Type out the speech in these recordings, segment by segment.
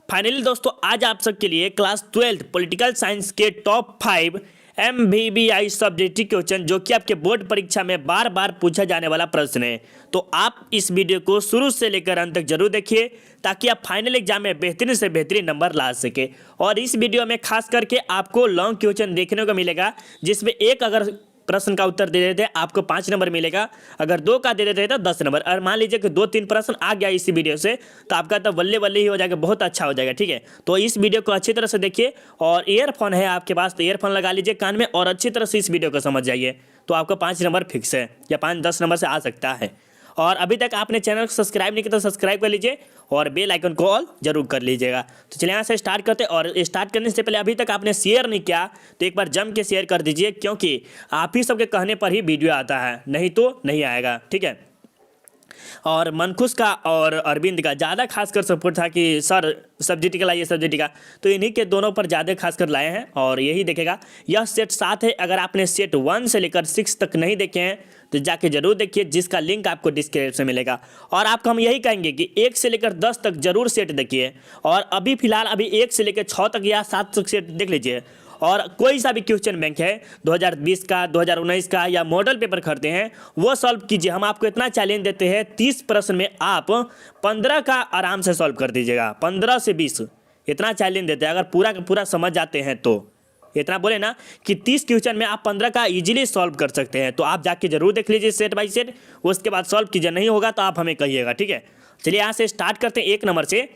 Finally दोस्तों आज आप सबके लिए क्लास 12 पॉलिटिकल साइंस के टॉप 5 MBBI सब्जेक्टिव क्वेश्चन जो कि आपके बोर्ड परीक्षा में बार बार पूछा जाने वाला प्रश्न है। तो आप इस वीडियो को शुरू से लेकर अंत तक जरूर देखिए ताकि आप फाइनल एग्जाम में बेहतरीन से बेहतरीन नंबर ला सके। और इस वीडियो में खास करके आपको लॉन्ग क्वेश्चन देखने को मिलेगा जिसमें एक अगर प्रश्न का उत्तर दे देते आपको 5 नंबर मिलेगा, अगर 2 का दे देते तो 10 नंबर। और मान लीजिए कि 2-3 प्रश्न आ गया इसी वीडियो से तो आपका तो बल्ले बल्ले ही हो जाएगा, बहुत अच्छा हो जाएगा। ठीक है, तो इस वीडियो को अच्छी तरह से देखिए और ईयरफोन है आपके पास तो ईयरफोन लगा लीजिए कान में और अच्छी तरह से इस वीडियो को समझ जाइए। तो आपको 5 नंबर फिक्स है या 5-10 नंबर से आ सकता है। और अभी तक आपने चैनल को सब्सक्राइब नहीं किया तो सब्सक्राइब कर लीजिए और बेल आइकन को ऑल जरूर कर लीजिएगा। तो चलिए यहाँ से स्टार्ट करते हैं। और स्टार्ट करने से पहले अभी तक आपने शेयर नहीं किया तो एक बार जम के शेयर कर दीजिए, क्योंकि आप ही सबके कहने पर ही वीडियो आता है, नहीं तो नहीं आएगा। ठीक है, और मनखुश का और अरविंद का ज़्यादा खासकर सपोर्ट था कि सर सब्जेक्ट का लाइए सब्जेक्ट का, तो इन्हीं के दोनों पर ज़्यादा खासकर लाए हैं। और यही देखेगा, यह सेट 7 है। अगर आपने सेट 1 से लेकर 6 तक नहीं देखे हैं तो जाके जरूर देखिए, जिसका लिंक आपको डिस्क्रिप्शन में मिलेगा। और आपको हम यही कहेंगे कि 1 से लेकर 10 तक जरूर सेट देखिए। और अभी फिलहाल अभी 1 से लेकर 6 तक या 7 तक सेट देख लीजिए। और कोई सा भी क्वेश्चन बैंक है 2020 का, 2019 का या मॉडल पेपर करते हैं वो सॉल्व कीजिए। हम आपको इतना चैलेंज देते हैं 30 प्रश्न में आप 15 का आराम से सॉल्व कर दीजिएगा, 15 से 20 इतना चैलेंज देते हैं। अगर पूरा का पूरा समझ जाते हैं तो इतना बोले ना कि 30 क्वेश्चन में आप 15 का इजीली सॉल्व कर सकते हैं। तो आप जाके जरूर देख लीजिए सेट बाई सेट, उसके बाद सॉल्व कीजिए। नहीं होगा तो आप हमें कहिएगा। ठीक है, चलिए यहाँ से स्टार्ट करते हैं 1 नंबर से।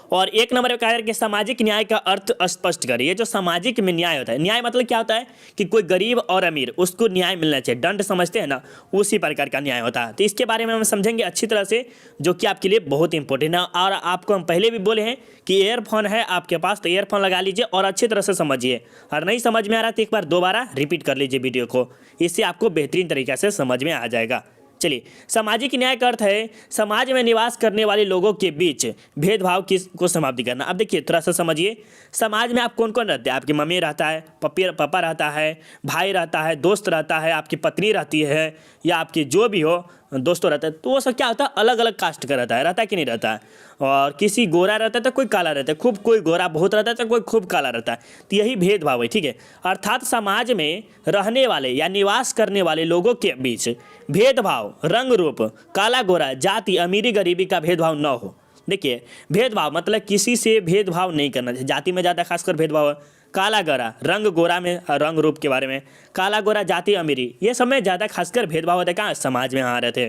और 1 नंबर में कहा है कि सामाजिक न्याय का अर्थ स्पष्ट करिए। जो सामाजिक में न्याय होता है, न्याय मतलब क्या होता है कि कोई गरीब और अमीर उसको न्याय मिलना चाहिए, दंड समझते हैं ना, उसी प्रकार का न्याय होता है। तो इसके बारे में हम समझेंगे अच्छी तरह से, जो कि आपके लिए बहुत इंपॉर्टेंट है। और आपको हम पहले भी बोले हैं कि ईयरफोन है आपके पास तो ईयरफोन लगा लीजिए और अच्छी तरह से समझिए। और नहीं समझ में आ रहा तो एक बार दोबारा रिपीट कर लीजिए वीडियो को, इससे आपको बेहतरीन तरीके से समझ में आ जाएगा। चलिए, सामाजिक न्याय का अर्थ है समाज में निवास करने वाले लोगों के बीच भेदभाव को समाप्ति करना। अब देखिए थोड़ा सा समझिए, समाज में आप कौन कौन रहते हैं? आपकी मम्मी रहता है, पापा रहता है, भाई रहता है, दोस्त रहता है, आपकी पत्नी रहती है या आपकी जो भी हो दोस्तों रहता है। तो वो सब क्या होता है, अलग अलग कास्ट का रहता है कि नहीं रहता है। और किसी गोरा रहता है तो कोई काला रहता है, खूब कोई गोरा बहुत रहता है तो कोई खूब काला रहता है। तो यही भेदभाव है। ठीक है, अर्थात समाज में रहने वाले या निवास करने वाले लोगों के बीच भेदभाव, रंग रूप, काला गोरा, जाति, अमीरी गरीबी का भेदभाव न हो। देखिए, भेदभाव मतलब किसी से भेदभाव नहीं करना चाहिए। जाति में ज़्यादा खासकर भेदभाव है, काला गोरा, रंग गोरा में रंग रूप के बारे में, काला गोरा, जाति, अमीरी, ये सब में ज़्यादा खासकर भेदभाव होता है कहाँ, समाज में आ रहे थे।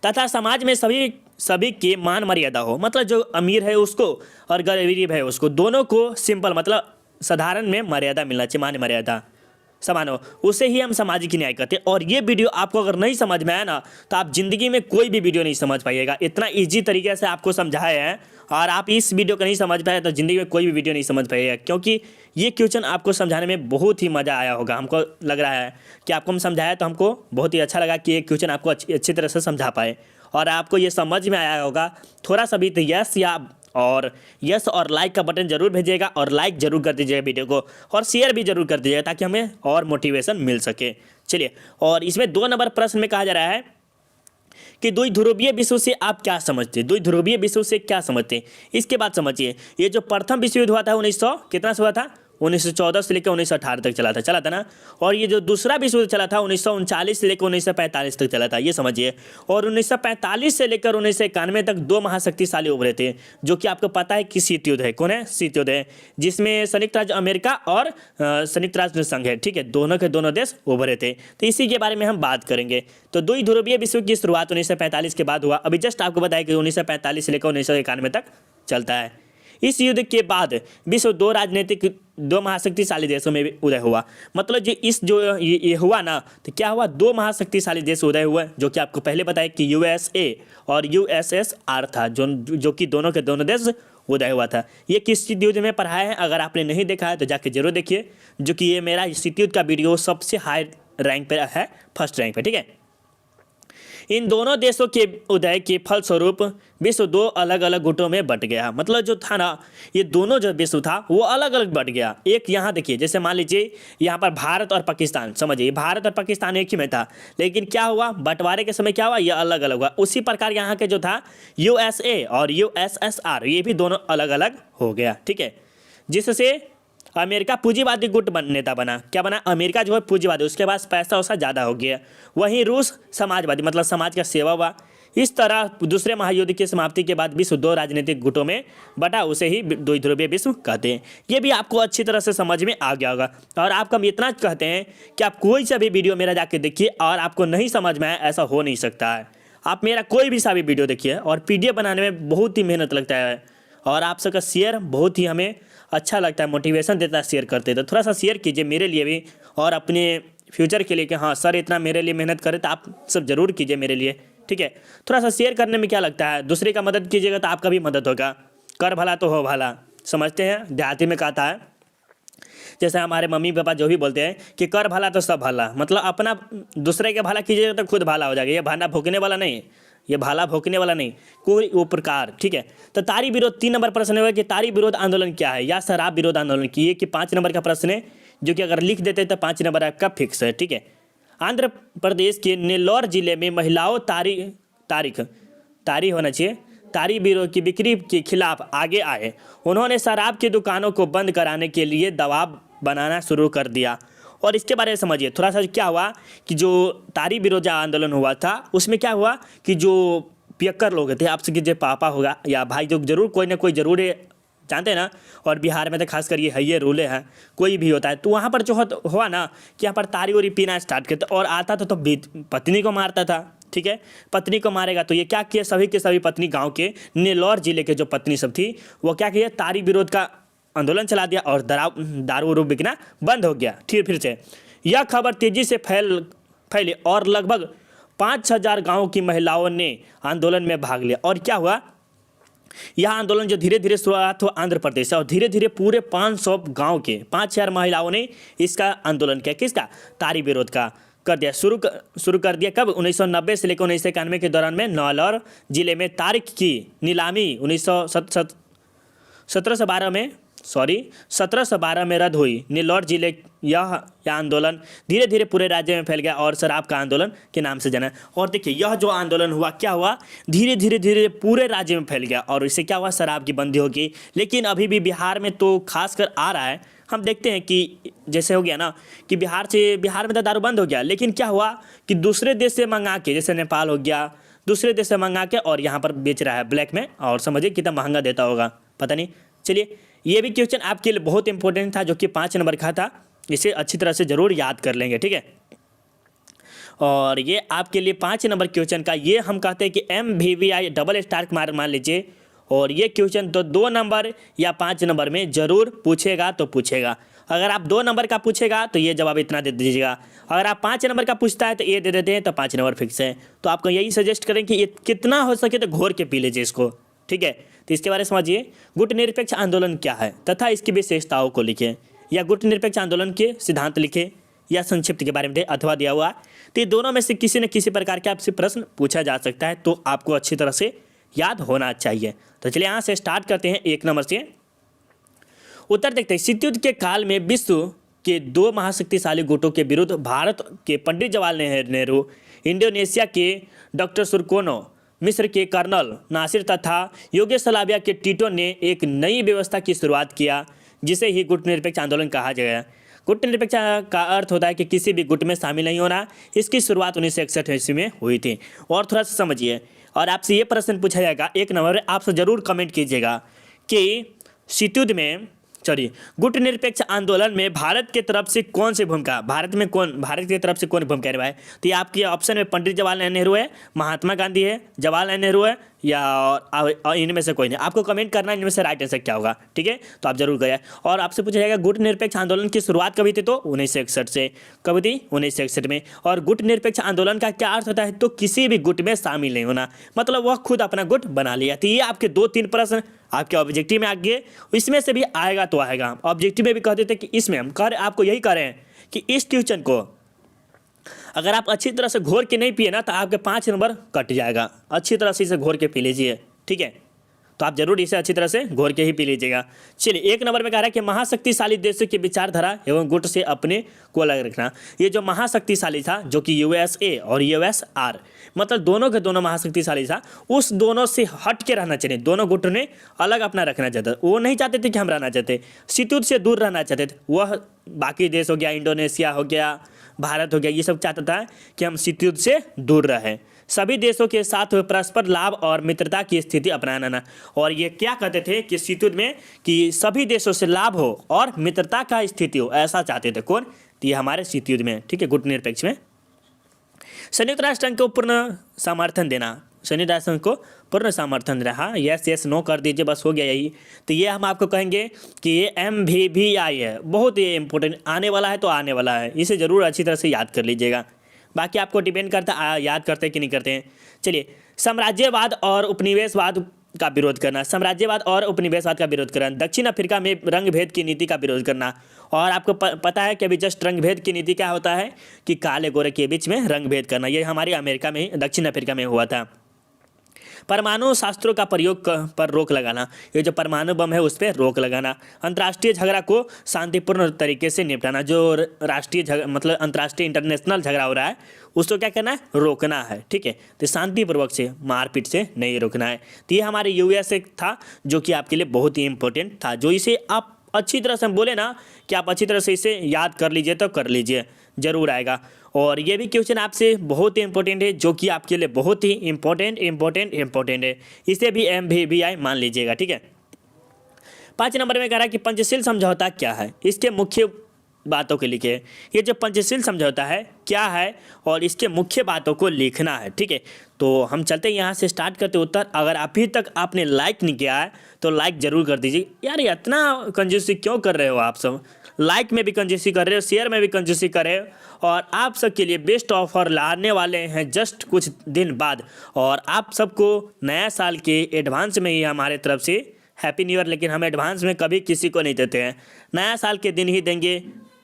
तथा समाज में सभी की मान मर्यादा हो, मतलब जो अमीर है उसको और गरीब है उसको, दोनों को सिंपल मतलब साधारण में मर्यादा मिलना चाहिए, मान मर्यादा समान हो, उसे ही हम सामाजिक न्याय कहते हैं। और ये वीडियो आपको अगर नहीं समझ में आया ना तो आप जिंदगी में कोई भी वीडियो नहीं समझ पाइएगा। इतना इजी तरीके से आपको समझाया है और आप इस वीडियो को नहीं समझ पाए तो जिंदगी में कोई भी वीडियो नहीं समझ पाइएगा, क्योंकि ये क्वेश्चन आपको समझाने में बहुत ही मज़ा आया होगा। हमको लग रहा है कि आपको हम समझाया तो हमको बहुत ही अच्छा लगा कि ये क्वेश्चन आपको अच्छी तरह से समझा पाए और आपको ये समझ में आया होगा। थोड़ा सा भी तो यस और लाइक का बटन जरूर भेजिएगा और लाइक जरूर कर दीजिएगा वीडियो को और शेयर भी जरूर कर दीजिएगा ताकि हमें और मोटिवेशन मिल सके। चलिए, और इसमें 2 नंबर प्रश्न में कहा जा रहा है कि द्विध्रुवीय विश्व से आप क्या समझते हैं? द्विध्रुवीय विश्व से क्या समझते हैं इसके बाद समझिए। ये जो प्रथम विश्व युद्ध हुआ था 1900 कितना से हुआ था, 1914 से लेकर 1918 तक चला था ना। और ये जो दूसरा विश्व युद्ध चला था 1939 से लेकर 1945 तक चला था, ये समझिए। और 1945 से लेकर 1991 तक 2 महाशक्तिशाली उभरे थे, जो कि आपको पता है कि शीत युद्ध है। कौन है? शीत युद्ध है, जिसमें संयुक्त राज्य अमेरिका और संयुक्त राष्ट्र संघ है। ठीक है, दोनों के दोनों देश उभरे थे, तो इसी के बारे में हम बात करेंगे। तो द्विध्रुवीय विश्व की शुरुआत 1945 के बाद हुआ। अभी जस्ट आपको बताया कि 1945 से लेकर 1991 तक चलता है। इस युद्ध के बाद विश्व 2 महाशक्तिशाली देशों में भी उदय हुआ। मतलब जो ये हुआ ना तो क्या हुआ, 2 महाशक्तिशाली देश उदय हुए, जो कि आपको पहले बताया कि USA और USSR था, जो कि दोनों के दोनों देश उदय हुआ था। ये किस युद्ध में पढ़ाया है, अगर आपने नहीं देखा है तो जाके जरूर देखिए, जो कि ये मेरा शीत युद्ध का वीडियो सबसे हाई रैंक पे है, फर्स्ट रैंक पे। ठीक है, इन दोनों देशों के उदय के फलस्वरूप विश्व दो अलग अलग गुटों में बंट गया। मतलब जो था ना, ये दोनों जो विश्व था वो अलग अलग बंट गया। एक यहाँ देखिए, जैसे मान लीजिए यहाँ पर भारत और पाकिस्तान, समझिए भारत और पाकिस्तान एक ही में था, लेकिन क्या हुआ बंटवारे के समय क्या हुआ, ये अलग अलग हुआ। उसी प्रकार यहाँ के जो था यूएसए और यूएसएसआर, ये भी दोनों अलग अलग हो गया। ठीक है, जिससे अमेरिका पूंजीवादी गुट नेता बना। क्या बना, अमेरिका जो है पूंजीवादी, उसके पास पैसा वैसा ज़्यादा हो गया। वहीं रूस समाजवादी, मतलब समाज का सेवा हुआ। इस तरह दूसरे महायुद्ध की समाप्ति के बाद विश्व दो राजनीतिक गुटों में बटा, उसे ही दो ध्रुवीय विश्व कहते हैं। ये भी आपको अच्छी तरह से समझ में आ गया होगा। और आपको हम इतना कहते हैं कि आप कोई सा भी वीडियो मेरा जाके देखिए और आपको नहीं समझ में आए, ऐसा हो नहीं सकता है। आप मेरा कोई भी सा भी वीडियो देखिए, और पीडीएफ बनाने में बहुत ही मेहनत लगता है, और आप सबका शेयर बहुत ही हमें अच्छा लगता है, मोटिवेशन देता है शेयर करते। तो थोड़ा सा शेयर कीजिए मेरे लिए भी और अपने फ्यूचर के लिए, कि हाँ सर इतना मेरे लिए मेहनत करे, तो आप सब जरूर कीजिए मेरे लिए। ठीक है, थोड़ा सा शेयर करने में क्या लगता है, दूसरे का मदद कीजिएगा तो आपका भी मदद होगा। कर भला तो हो भला, समझते हैं, देहाती में कहता है। जैसे हमारे मम्मी पापा जो भी बोलते हैं कि कर भला तो सब भला, मतलब अपना दूसरे के भला कीजिएगा तो खुद भला हो जाएगा। ये भांडा भोंकने वाला नहीं, ये भाला भोंकने वाला नहीं, कोई वो प्रकार। ठीक है, तो तारी विरोध 3 नंबर प्रश्न होगा कि तारी विरोध आंदोलन क्या है, या शराब विरोध आंदोलन की, ये कि 5 नंबर का प्रश्न है, जो कि अगर लिख देते तो 5 नंबर आपका फिक्स है। ठीक है, आंध्र प्रदेश के नेल्लौर जिले में महिलाओं तारी होना चाहिए, तारी विरोध की बिक्री के खिलाफ आगे आए। उन्होंने शराब की दुकानों को बंद कराने के लिए दबाव बनाना शुरू कर दिया। और इसके बारे में समझिए थोड़ा सा, क्या हुआ कि जो तारी विरोध आंदोलन हुआ था उसमें क्या हुआ कि जो पियक्कर लोग थे, आपसे जो पापा होगा या भाई, जो जरूर कोई ना कोई जरूर जानते हैं ना, और बिहार में तो खासकर ये है, ये रूले हैं, कोई भी होता है तो वहाँ पर जो हुआ ना कि यहाँ पर तारी वारी पीना स्टार्ट करते, और आता था तो पत्नी को मारता था। ठीक है, पत्नी को मारेगा तो ये क्या किया, सभी के सभी पत्नी, गाँव के नेल्लौर जिले के जो पत्नी सब थी वो क्या किया, तारी विरोध का आंदोलन चला दिया और दारू वारू बिकना बंद हो गया। फिर से यह खबर तेजी से फैली और लगभग 5,000 गाँव की महिलाओं ने आंदोलन में भाग लिया। और क्या हुआ, यह आंदोलन जो धीरे धीरे शुरुआत हुआ आंध्र प्रदेश से, और धीरे धीरे पूरे 500 गाँव के 5,000 महिलाओं ने इसका आंदोलन किया, किसका, तारी विरोध का कर दिया, शुरू कर दिया। कब, 1990 से लेकर 1991 के दौरान में नेल्लौर जिले में तारीख की नीलामी 1712 में रद्द हुई। नेल्लौर जिले यह आंदोलन धीरे धीरे पूरे राज्य में फैल गया और शराब का आंदोलन के नाम से जाना। और देखिए यह जो आंदोलन हुआ, क्या हुआ, धीरे धीरे पूरे राज्य में फैल गया, और इससे क्या हुआ, शराब की बंदी होगी। लेकिन अभी भी बिहार में तो खासकर आ रहा है, हम देखते हैं कि जैसे हो गया ना कि बिहार में तो दारू बंद हो गया, लेकिन क्या हुआ कि दूसरे देश से मंगा के, जैसे नेपाल हो गया, दूसरे देश से मंगा के और यहाँ पर बेच रहा है ब्लैक में, और समझिए कितना महंगा देता होगा पता नहीं। चलिए, ये भी क्वेश्चन आपके लिए बहुत इंपॉर्टेंट था, जो कि 5 नंबर का था, इसे अच्छी तरह से जरूर याद कर लेंगे। ठीक है, और ये आपके लिए 5 नंबर क्वेश्चन का, ये हम कहते हैं कि MVVI डबल स्टार मान लीजिए। और ये क्वेश्चन तो 2 नंबर या 5 नंबर में जरूर पूछेगा तो पूछेगा। अगर आप 2 नंबर का पूछेगा तो ये जवाब इतना दे दीजिएगा, अगर आप 5 नंबर का पूछता है तो ये दे देते हैं, तो 5 नंबर फिक्स है। तो आपको यही सजेस्ट करें कि ये कितना हो सके तो घोर के पी लीजिए इसको। ठीक है, तो इसके बारे में समझिए, गुट निरपेक्ष आंदोलन क्या है तथा इसकी विशेषताओं को लिखें, या गुट निरपेक्ष आंदोलन के सिद्धांत लिखें, या संक्षिप्त के बारे में अथवा दिया हुआ। तो ये दोनों में से किसी न किसी प्रकार के आपसे प्रश्न पूछा जा सकता है, तो आपको अच्छी तरह से याद होना चाहिए। तो चलिए यहाँ से स्टार्ट करते हैं 1 नंबर से। उत्तर देखते हैं, शीत युद्ध के काल में विश्व के 2 महाशक्तिशाली गुटों के विरुद्ध भारत के पंडित जवाहरलाल नेहरू, इंडोनेशिया के डॉक्टर सुरकोनो, मिस्र के कर्नल नासिर तथा योगेस्लाविया के टीटो ने एक नई व्यवस्था की शुरुआत किया, जिसे ही गुट निरपेक्ष आंदोलन कहा गया। गुट निरपेक्ष का अर्थ होता है कि किसी भी गुट में शामिल नहीं होना। इसकी शुरुआत 1961 ईस्वी में हुई थी। और थोड़ा सा समझिए, और आपसे ये प्रश्न पूछा जाएगा 1 नंबर, आपसे जरूर कमेंट कीजिएगा कि शीत युद्ध में गुट निरपेक्ष आंदोलन में भारत की तरफ से कौन सी भूमिका, भारत की तरफ से कौन भूमिका निभाए। तो ये आपके ऑप्शन में पंडित जवाहरलाल नेहरू है, महात्मा गांधी है, जवाहरलाल नेहरू है, या इनमें से कोई नहीं। आपको कमेंट करना है इनमें से राइट आंसर क्या होगा। ठीक है, तो आप जरूर करें। और आपसे पूछा जाएगा गुट निरपेक्ष आंदोलन की शुरुआत कभी थी, तो 1961 से। कब थी, 1961 में। और गुट निरपेक्ष आंदोलन का क्या अर्थ होता है, तो किसी भी गुट में शामिल नहीं होना, मतलब वह खुद अपना गुट बना लिया। तो ये आपके 2-3 प्रश्न आपके ऑब्जेक्टिव में आ गए, इसमें से भी आएगा तो आएगा। ऑब्जेक्टिव में भी कह देते कि इसमें हम आपको यही कह रहे हैं कि इस क्वेश्चन को अगर आप अच्छी तरह से घोर के नहीं पिए ना तो आपके 5 नंबर कट जाएगा। अच्छी तरह से इसे घोर के पी लीजिए, ठीक है। तो आप जरूर इसे अच्छी तरह से घोर के ही पी लीजिएगा। चलिए 1 नंबर में कह रहा है कि महाशक्तिशाली देशों की विचारधारा एवं गुट से अपने को अलग रखना। ये जो महाशक्तिशाली था जो कि यूएसए और यूएसआर, मतलब दोनों के दोनों महाशक्तिशाली था, उस दोनों से हट के रहना चाहिए। दोनों गुट ने अलग अपना रखना चाहता, वो नहीं चाहते थे कि हम रहना चाहते, शीतयुद्ध से दूर रहना चाहते थे। वह बाकी देश हो गया, इंडोनेशिया हो गया, भारत हो गया, ये सब चाहता था कि हम शीतयुद्ध से दूर रहें। सभी देशों के साथ परस्पर लाभ और मित्रता की स्थिति अपनाना। और ये क्या कहते थे कि शीतयुद्ध में कि सभी देशों से लाभ हो और मित्रता का स्थिति हो, ऐसा चाहते थे। कौन? तो ये हमारे शीतयुद्ध में, ठीक है, गुट निरपेक्ष में। संयुक्त राष्ट्र संघ को पूर्ण समर्थन देना, संयुक्त राष्ट्र संघ को पूर्ण समर्थन देना। हाँ, यस यस नो कर दीजिए, बस हो गया यही। तो ये हम आपको कहेंगे कि ये MBBI है, बहुत ही इंपॉर्टेंट, आने वाला है तो आने वाला है, इसे ज़रूर अच्छी तरह से याद कर लीजिएगा। बाकी आपको डिपेंड करता है याद करते हैं कि नहीं करते हैं। चलिए, साम्राज्यवाद और उपनिवेशवाद का विरोध करना, साम्राज्यवाद और उपनिवेशवाद का विरोध करना। दक्षिण अफ्रीका में रंग भेद की नीति का विरोध करना। और आपको पता है कि अभी जस्ट रंग भेद की नीति क्या होता है कि काले गोरे के बीच में रंग भेद करना, ये हमारी अमेरिका में, दक्षिण अफ्रीका में हुआ था। परमाणु शस्त्रों का प्रयोग पर रोक लगाना, ये जो परमाणु बम है उस पर रोक लगाना। अंतर्राष्ट्रीय झगड़ा को शांतिपूर्ण तरीके से निपटाना, जो राष्ट्रीय झगड़ा मतलब अंतर्राष्ट्रीय इंटरनेशनल झगड़ा हो रहा है उसको क्या करना है? रोकना है, ठीक है। तो शांतिपूर्वक से, मारपीट से नहीं रोकना है। तो ये हमारे यूएसए था जो कि आपके लिए बहुत ही इंपॉर्टेंट था, जो इसे आप अच्छी तरह से, हम बोले ना कि आप अच्छी तरह से इसे याद कर लीजिए तो कर लीजिए, जरूर आएगा। और ये भी क्वेश्चन आपसे बहुत ही इंपॉर्टेंट है, जो कि आपके लिए बहुत ही इंपॉर्टेंट है, इसे भी MBBI मान लीजिएगा, ठीक है। 5 नंबर में कह रहा है कि पंचशील समझौता क्या है, इसके मुख्य बातों को लिखे। ये जो पंचशील समझौता है क्या है और इसके मुख्य बातों को लिखना है, ठीक है। तो हम चलते हैं यहाँ से, स्टार्ट करते उत्तर। अगर अभी तक आपने लाइक नहीं किया है तो लाइक जरूर कर दीजिए। यार ये इतना कंजूसी क्यों कर रहे हो आप सब? लाइक में भी कंजूसी कर रहे हो, शेयर में भी कंजूसी कर रहे हो। और आप सबके लिए बेस्ट ऑफर लाने वाले हैं जस्ट कुछ दिन बाद, और आप सबको नया साल के एडवांस में ही हमारे तरफ से हैप्पी न्यू ईयर। लेकिन हम एडवांस में कभी किसी को नहीं देते हैं, नया साल के दिन ही देंगे,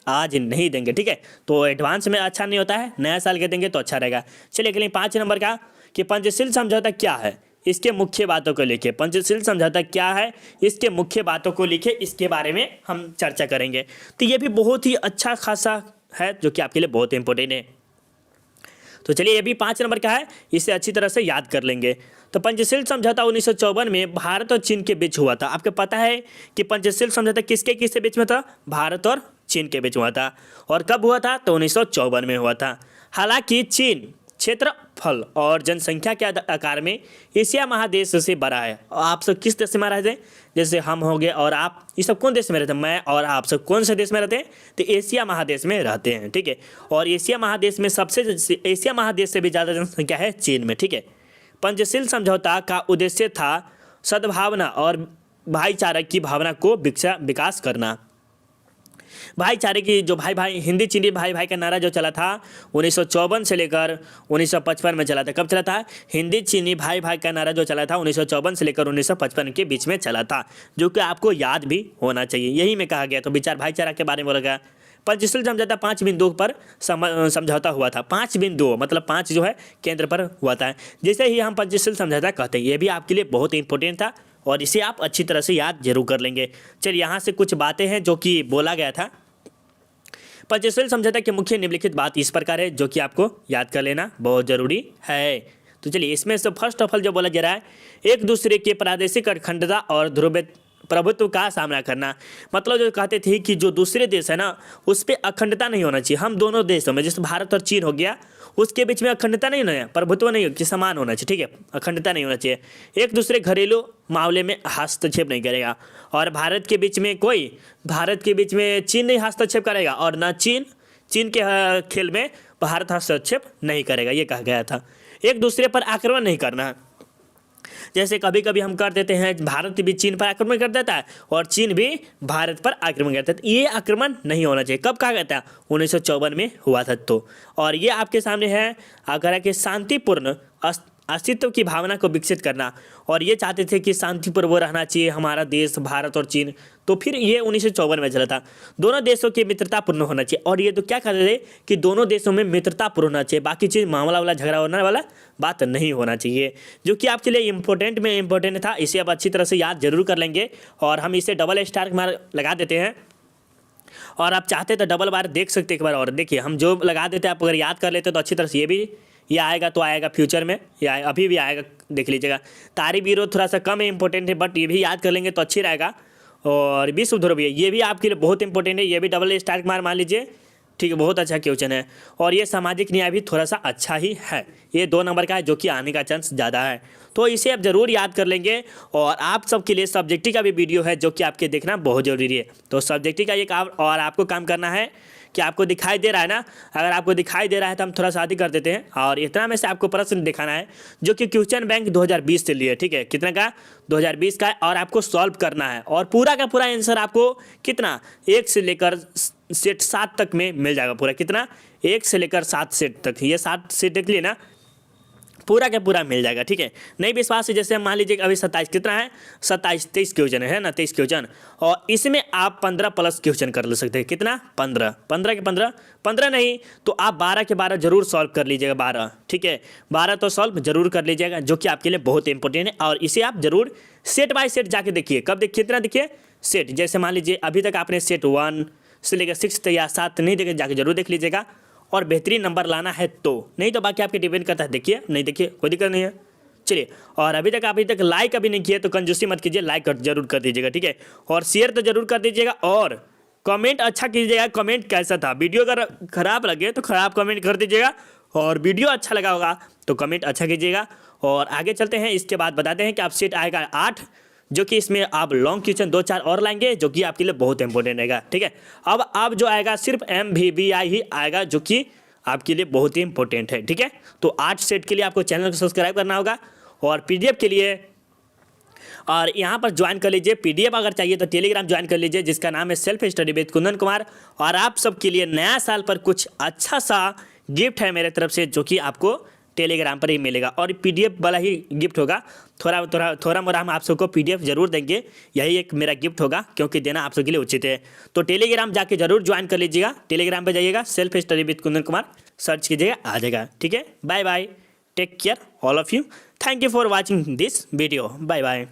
आज नहीं देंगे, ठीक है। तो एडवांस में अच्छा नहीं होता है, नया साल के देंगे तो अच्छा रहेगा। चलिए अगले 5 नंबर का कि पंचशील समझौता क्या है, इसके मुख्य बातों को लिखे। पंचशील समझौता क्या है, इसके मुख्य बातों को लिखे, इसके बारे में हम चर्चा करेंगे। तो ये भी बहुत ही अच्छा खासा है जो कि आपके लिए बहुत इंपॉर्टेंट है। तो चलिए ये भी 5 नंबर का है, इसे अच्छी तरह से याद कर लेंगे। तो पंचशील समझौता 1954 में भारत और चीन के बीच हुआ था। आपको पता है कि पंचशील समझौता किसके बीच में था? भारत और चीन के बीच हुआ था। और कब हुआ था? तो 1954 में हुआ था। हालांकि चीन क्षेत्रफल और जनसंख्या के आकार में एशिया महादेश से बड़ा है। और आप सब किस देश में रहते हैं? जैसे हम हो गए और आप, ये सब कौन देश में रहते हैं? मैं और आप सब कौन से देश में रहते हैं? तो एशिया महादेश में रहते हैं, ठीक है। और एशिया महादेश में एशिया महादेश से भी ज़्यादा जनसंख्या है चीन में, ठीक है। पंचशील समझौता का उद्देश्य था सद्भावना और भाईचारे की भावना को विकास करना। भाईचारे की जो भाई हिंदी चीनी भाई का नारा जो चला था 1954 से लेकर 1955 में चला था। कब चला था? हिंदी चीनी भाई का नारा जो चला था 1954 से लेकर 1955 के बीच में चला था, जो कि आपको याद भी होना चाहिए। यही में कहा गया, तो विचार भाईचारा के बारे में बोला गया। पंचशील समझौता 5 बिंदुओं पर समझौता हुआ था। 5 बिंदु मतलब 5 जो है केंद्र पर हुआ था, जैसे ही हम पंचशील समझौता कहते हैं। ये भी आपके लिए बहुत ही इंपॉर्टेंट था और इसे आप अच्छी तरह से याद जरूर कर लेंगे। चलिए यहाँ से कुछ बातें हैं जो कि बोला गया था। पंचशील समझौता की मुख्य निम्नलिखित बात इस प्रकार है, जो कि आपको याद कर लेना बहुत जरूरी है। तो चलिए इसमें से फर्स्ट ऑफ ऑल जो बोला जा रहा है, एक दूसरे के प्रादेशिक अखंडता और ध्रुवीय प्रभुत्व का सामना करना। मतलब जो कहते थे कि जो दूसरे देश है ना, उस पर अखंडता नहीं होना चाहिए। हम दोनों देशों में, जैसे भारत और चीन हो गया, उसके बीच में अखंडता नहीं होना है, प्रभुत्व नहीं हो कि समान होना चाहिए, ठीक है। अखंडता नहीं होना चाहिए। एक दूसरे घरेलू मामले में हस्तक्षेप नहीं करेगा। और भारत के बीच में चीन नहीं हस्तक्षेप करेगा, और ना चीन के खेल में भारत हस्तक्षेप नहीं करेगा, ये कहा गया था। एक दूसरे पर आक्रमण नहीं करना। जैसे कभी कभी हम कर देते हैं, भारत भी चीन पर आक्रमण कर देता है और चीन भी भारत पर आक्रमण करता है। ये आक्रमण नहीं होना चाहिए। कब कहा गया था? 1954 में हुआ था। तो और ये आपके सामने है, अगर है कि शांतिपूर्ण अस्तित्व की भावना को विकसित करना, और ये चाहते थे कि शांतिपूर्वक रहना चाहिए हमारा देश भारत और चीन। तो फिर ये 1954 में चला था। दोनों देशों की मित्रतापूर्ण होना चाहिए, और ये तो क्या कहते थे कि दोनों देशों में मित्रतापूर्ण होना चाहिए, बाकी चीज़ मामला वाला झगड़ा होने वाला बात नहीं होना चाहिए, जो कि आपके लिए इंपॉर्टेंट था। इसे आप अच्छी तरह से याद जरूर कर लेंगे, और हम इसे डबल स्टार मार लगा देते हैं, और आप चाहते तो डबल बार देख सकते एक बार। और देखिए हम जो लगा देते हैं, आप अगर याद कर लेते तो अच्छी तरह से ये आएगा, तो आएगा फ्यूचर में, या अभी भी आएगा, देख लीजिएगा। तारी बीरो थोड़ा सा कम इंपॉर्टेंट है, बट ये भी याद कर लेंगे तो अच्छी रहेगा। और विश्व ध्रुव ये भी आपके लिए बहुत इंपॉर्टेंट है, ये भी डबल स्टार मार मान लीजिए, ठीक है, बहुत अच्छा क्वेश्चन है। और ये सामाजिक न्याय भी थोड़ा सा अच्छा ही है, ये 2 नंबर का है, जो कि आने का चांस ज़्यादा है, तो इसे आप ज़रूर याद कर लेंगे। और आप सबके लिए सब्जेक्टिव का भी वीडियो है, जो कि आपके देखना बहुत ज़रूरी है। तो सब्जेक्टिव का ये काम, और आपको काम करना है कि आपको दिखाई दे रहा है ना, अगर आपको दिखाई दे रहा है तो हम थोड़ा सा अधिक कर देते हैं, और इतना में से आपको प्रश्न दिखाना है जो कि क्वेश्चन बैंक 2020 से लिए, ठीक है, कितना का 2020 का है, और आपको सॉल्व करना है, और पूरा का पूरा आंसर आपको कितना 1 से लेकर सेट 7 तक में मिल जाएगा। पूरा कितना 1 से लेकर 7 सेट तक, ये 7 सेट देख लिए ना, पूरा का पूरा मिल जाएगा, ठीक है। नहीं विश्वास है, जैसे हम मान लीजिए अभी 27 कितना है, 23 क्वेश्चन है ना, 23 क्वेश्चन, और इसमें आप 15 प्लस क्वेश्चन कर ले सकते हैं। कितना 15 के 15 नहीं तो आप 12 के 12 जरूर सॉल्व कर लीजिएगा, 12, ठीक है, 12 तो सॉल्व जरूर कर लीजिएगा, जो कि आपके लिए बहुत इंपॉर्टेंट है। और इसे आप जरूर सेट बाय सेट जाके देखिए, कब देखिए, कितना देखिए सेट, जैसे मान लीजिए अभी तक आपने सेट 1 से लेकर 6 या 7 नहीं देखे, जाके जरूर देख लीजिएगा, और बेहतरीन नंबर लाना है तो, नहीं तो बाकी आपके डिपेंड करता है, देखिए नहीं देखिए कोई दिक्कत नहीं है। चलिए, और अभी तक लाइक अभी नहीं किया तो कंजूसी मत कीजिए, लाइक जरूर कर दीजिएगा, ठीक है, और शेयर तो जरूर कर दीजिएगा, और कमेंट अच्छा कीजिएगा, कमेंट कैसा था, वीडियो अगर खराब लगे तो खराब कमेंट कर दीजिएगा, और वीडियो अच्छा लगा होगा तो कमेंट अच्छा कीजिएगा। और आगे चलते हैं, इसके बाद बताते हैं कि आप सेट आएगा 8, जो कि इसमें आप लॉन्ग क्वेश्चन 2-4 और लाएंगे, जो कि आपके लिए बहुत इंपॉर्टेंट रहेगा, ठीक है। अब जो आएगा सिर्फ MVBI ही आएगा, जो कि आपके लिए बहुत ही इंपॉर्टेंट है, ठीक है। तो 8 सेट के लिए आपको चैनल को सब्सक्राइब करना होगा, और PDF के लिए और यहाँ पर ज्वाइन कर लीजिए। PDF अगर चाहिए तो टेलीग्राम ज्वाइन कर लीजिए, जिसका नाम है self study with Kundan Kumar. और आप सबके लिए नया साल पर कुछ अच्छा सा गिफ्ट है मेरे तरफ से, जो कि आपको टेलीग्राम पर ही मिलेगा, और PDF वाला ही गिफ्ट होगा। थोड़ा मोड़ा हम आप सबको PDF जरूर देंगे, यही एक मेरा गिफ्ट होगा, क्योंकि देना आप सबके लिए उचित है। तो टेलीग्राम जाके जरूर ज्वाइन कर लीजिएगा, टेलीग्राम पे जाइएगा, self study with Kundan Kumar search कीजिएगा, आ जाएगा, ठीक है। Bye bye, take care all of you, thank you for watching this video, bye bye.